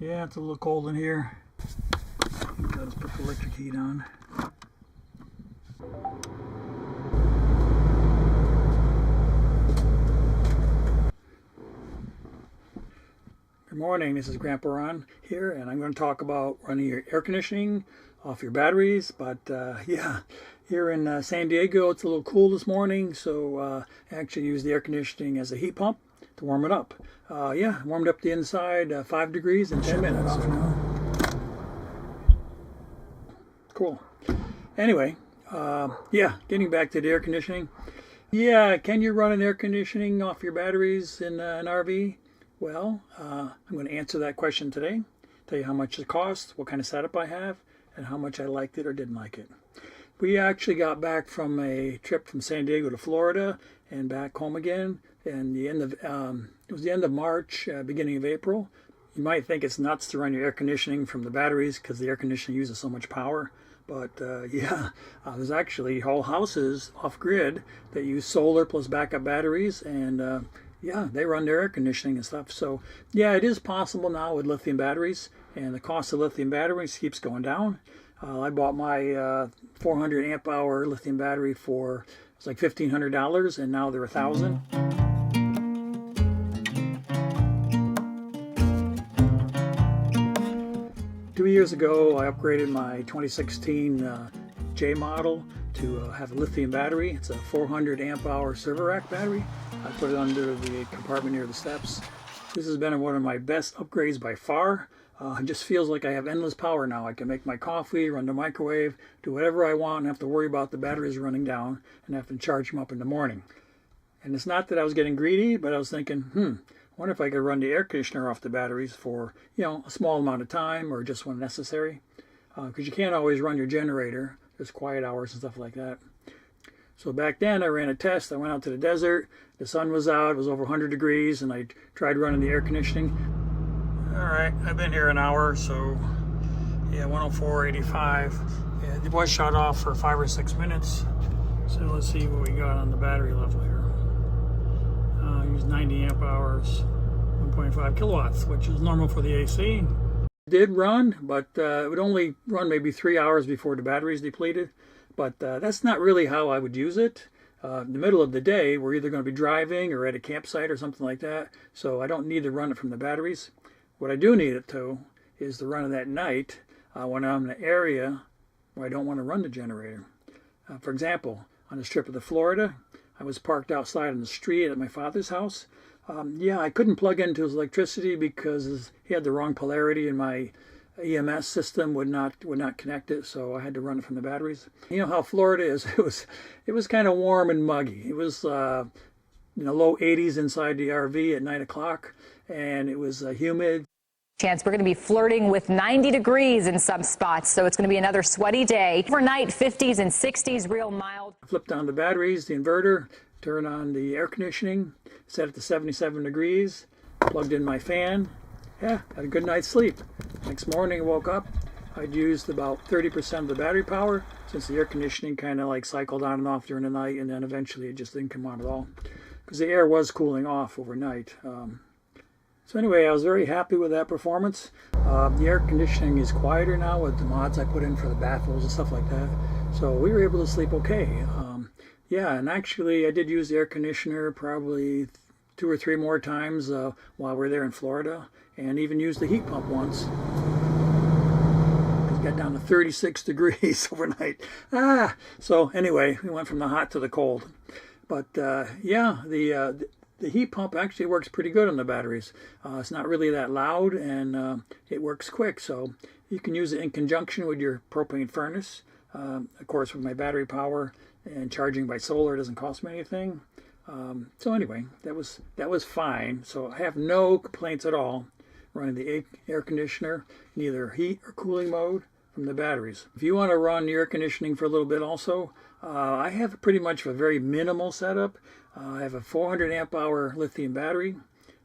Yeah, it's a little cold in here. Let's put the electric heat on. Good morning, this is Grandpa Ron here, and I'm going to talk about running your air conditioning off your batteries. But yeah, here in San Diego it's a little cool this morning, so I actually use the air conditioning as a heat pump to warm it up. Yeah, warmed up the inside 5 degrees in 10 minutes. Cool. Anyway, yeah, getting back to the air conditioning. Yeah, can you run an air conditioning off your batteries in an RV? Well, I'm going to answer that question today, tell you how much it costs, what kind of setup I have, and how much I liked it or didn't like it. We actually got back from a trip from San Diego to Florida and back home again, and it was the end of March, beginning of April. You might think it's nuts to run your air conditioning from the batteries because the air conditioning uses so much power. But yeah, there's actually whole houses off-grid that use solar plus backup batteries, and yeah, they run their air conditioning and stuff. So yeah, it is possible now with lithium batteries, and the cost of lithium batteries keeps going down. I bought my 400 amp hour lithium battery for, it's like $1,500, and now they're $1,000. 2 years ago, I upgraded my 2016 J model to have a lithium battery. It's a 400 amp hour server rack battery. I put it under the compartment near the steps. This has been one of my best upgrades by far. It just feels like I have endless power now. I can make my coffee, run the microwave, do whatever I want, and have to worry about the batteries running down and have to charge them up in the morning. And it's not that I was getting greedy, but I was thinking, I wonder if I could run the air conditioner off the batteries for, you know, a small amount of time or just when necessary. Because you can't always run your generator. There's quiet hours and stuff like that. So back then I ran a test. I went out to the desert. The sun was out. It was over 100 degrees, and I tried running the air conditioning. All right, I've been here an hour, so yeah, 104.85. Yeah, the boy shot off for 5 or 6 minutes. So let's see what we got on the battery level here. I used 90 amp hours, 1.5 kilowatts, which is normal for the AC. It did run, but it would only run maybe 3 hours before the battery's depleted. But that's not really how I would use it. In the middle of the day, we're either going to be driving or at a campsite or something like that, so I don't need to run it from the batteries. What I do need it to is to run it at night when I'm in an area where I don't want to run the generator. For example, on this trip to Florida, I was parked outside on the street at my father's house. Yeah, I couldn't plug into his electricity because he had the wrong polarity, and my EMS system would not connect it, so I had to run it from the batteries. You know how Florida is. It was kind of warm and muggy. It was low 80s inside the RV at 9 o'clock, and it was humid. Chance we're going to be flirting with 90 degrees in some spots, so it's going to be another sweaty day. Overnight, 50s and 60s, real mild. I flipped on the batteries, the inverter, turned on the air conditioning, set it to 77 degrees, plugged in my fan. Yeah, had a good night's sleep. Next morning I woke up, I'd used about 30% of the battery power, since the air conditioning kind of like cycled on and off during the night, and then eventually it just didn't come on at all because the air was cooling off overnight. So anyway, I was very happy with that performance. The air conditioning is quieter now with the mods I put in for the baffles and stuff like that. So we were able to sleep okay. Yeah, and actually I did use the air conditioner probably 2 or 3 more times while we were there in Florida, and even used the heat pump once. It got down to 36 degrees overnight. So anyway, we went from the hot to the cold. But yeah, the heat pump actually works pretty good on the batteries. It's not really that loud, and it works quick. So you can use it in conjunction with your propane furnace. Of course, with my battery power and charging by solar, it doesn't cost me anything. So anyway, that was fine. So I have no complaints at all running the air conditioner in either heat or cooling mode from the batteries. If you want to run your air conditioning for a little bit also, I have pretty much a very minimal setup. I have a 400 amp hour lithium battery,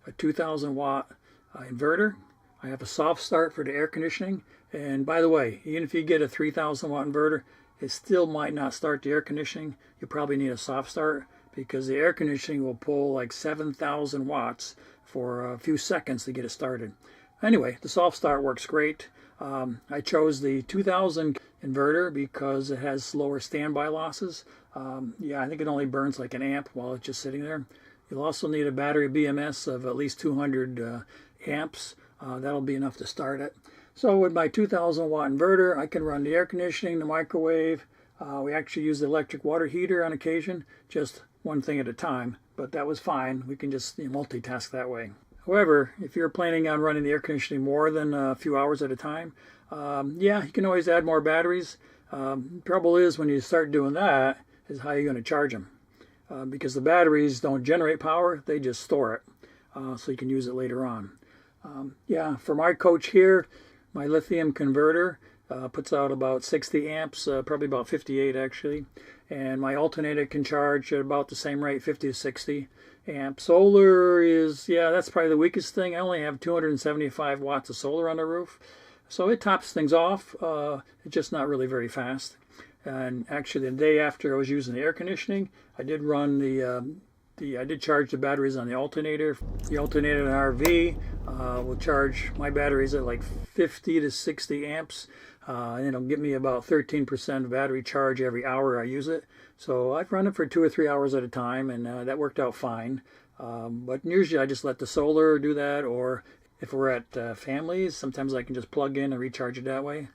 a 2000 watt inverter. I have a soft start for the air conditioning. And by the way, even if you get a 3000 watt inverter, it still might not start the air conditioning. You probably need a soft start because the air conditioning will pull like 7,000 watts for a few seconds to get it started. Anyway, the soft start works great. I chose the 2000 inverter because it has lower standby losses. Yeah, I think it only burns like an amp while it's just sitting there. You'll also need a battery BMS of at least 200 amps. That'll be enough to start it. So with my 2000 watt inverter, I can run the air conditioning, the microwave. We actually use the electric water heater on occasion, just one thing at a time, but that was fine. We can just multitask that way. However, if you're planning on running the air conditioning more than a few hours at a time, yeah, you can always add more batteries. Trouble is when you start doing that is how you're going to charge them. Because the batteries don't generate power, they just store it. So you can use it later on. Yeah, for my coach here, my lithium converter puts out about 60 amps, probably about 58 actually. And my alternator can charge at about the same rate, 50 to 60 amps. Solar is, yeah, that's probably the weakest thing. I only have 275 watts of solar on the roof. So it tops things off. It's just not really very fast. And actually the day after I was using the air conditioning, I did run I did charge the batteries on the alternator. The alternator in RV will charge my batteries at like 50 to 60 amps. And it'll give me about 13% battery charge every hour I use it. So I've run it for 2 or 3 hours at a time, and that worked out fine. But usually I just let the solar do that, or if we're at families, sometimes I can just plug in and recharge it that way.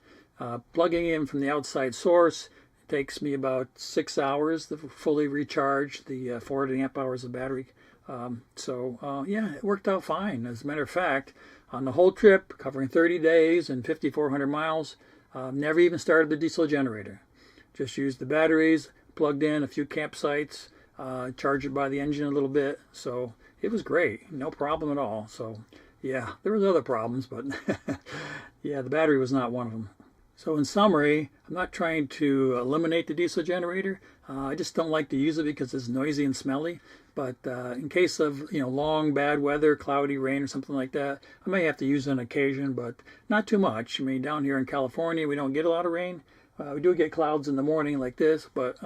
Plugging in from the outside source takes me about 6 hours to fully recharge the 400 amp hours of battery. Yeah, it worked out fine. As a matter of fact, on the whole trip, covering 30 days and 5,400 miles, never even started the diesel generator. Just used the batteries, plugged in a few campsites, charged it by the engine a little bit. So it was great, no problem at all. So yeah, there was other problems, but yeah, the battery was not one of them. So in summary, I'm not trying to eliminate the diesel generator. I just don't like to use it because it's noisy and smelly. But in case of long bad weather, cloudy rain or something like that, I may have to use it on occasion, but not too much. I mean, down here in California, we don't get a lot of rain. We do get clouds in the morning like this, but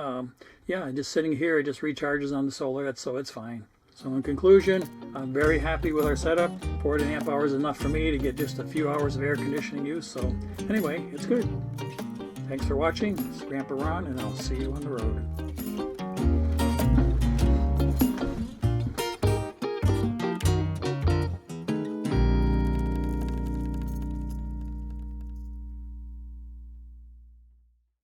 yeah, just sitting here, it just recharges on the solar, so it's fine. So in conclusion, I'm very happy with our setup. 400 amp hours is enough for me to get just a few hours of air conditioning use. So anyway, it's good. Thanks for watching. It's Grandpa Ron, and I'll see you on the road.